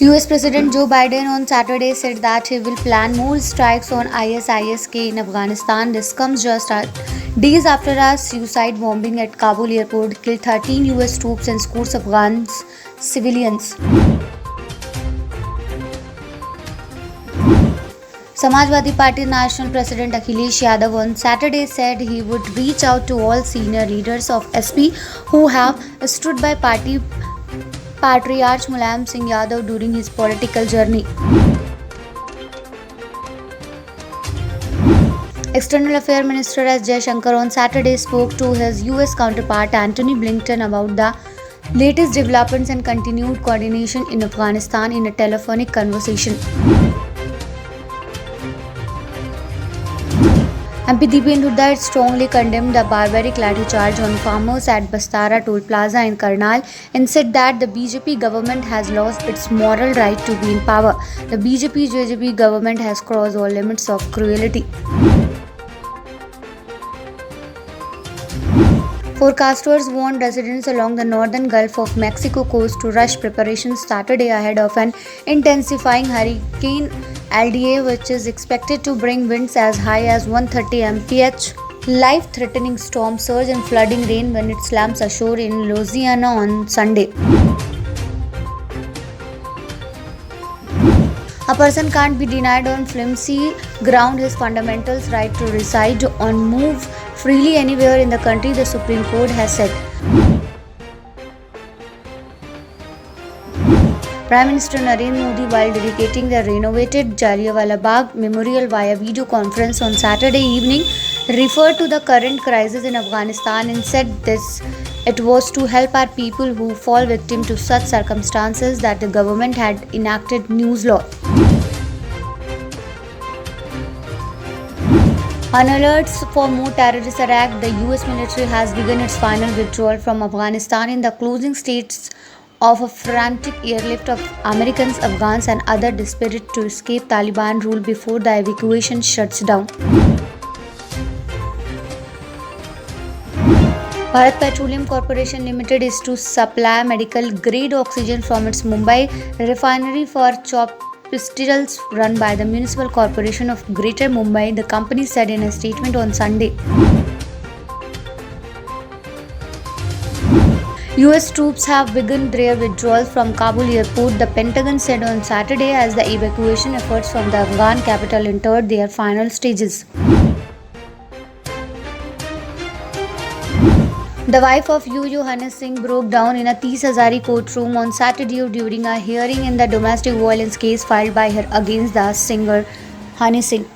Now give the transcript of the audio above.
US President Joe Biden on Saturday said that he will plan more strikes on ISIS-K in Afghanistan. This comes just days after a suicide bombing at Kabul airport killed 13 US troops and scores of Afghan civilians. Samajwadi Party National President Akhilesh Yadav on Saturday said he would reach out to all senior leaders of SP who have stood by party patriarch Mulayam Singh Yadav during his political journey. External Affairs Minister S. Jaishankar on Saturday spoke to his US counterpart Antony Blinken about the latest developments and continued coordination in Afghanistan in a telephonic conversation. MP Deependra Hooda strongly condemned the barbaric laठीचार्ज on farmers at Bastara Toll Plaza in Karnal and said that the BJP government has lost its moral right to be in power. The BJP-JJP government has crossed all limits of cruelty. Forecasters warned residents along the northern Gulf of Mexico coast to rush preparations Saturday ahead of an intensifying hurricane LDA, which is expected to bring winds as high as 130 mph, life-threatening storm surge and flooding rain when it slams ashore in Louisiana on Sunday. A person can't be denied on flimsy ground his fundamental right to reside or move freely anywhere in the country, the Supreme Court has said. Prime Minister Narendra Modi, while dedicating the renovated Jallianwala Bagh Memorial via video conference on Saturday evening, referred to the current crisis in Afghanistan and said it was to help our people who fall victim to such circumstances that the government had enacted news law. On alerts for more terrorist attacks, the US military has begun its final withdrawal from Afghanistan in the closing stages of a frantic airlift of Americans, Afghans and other desperate to escape Taliban rule before the evacuation shuts down. Bharat Petroleum Corporation Limited is to supply medical grade oxygen from its Mumbai refinery for chopped pistols run by the Municipal Corporation of Greater Mumbai, the company said in a statement on Sunday. US troops have begun their withdrawal from Kabul airport, the Pentagon said on Saturday as the evacuation efforts from the Afghan capital entered their final stages. The wife of Yo-Yo Honey Singh broke down in a Tees Hazari courtroom on Saturday during a hearing in the domestic violence case filed by her against the singer Honey Singh.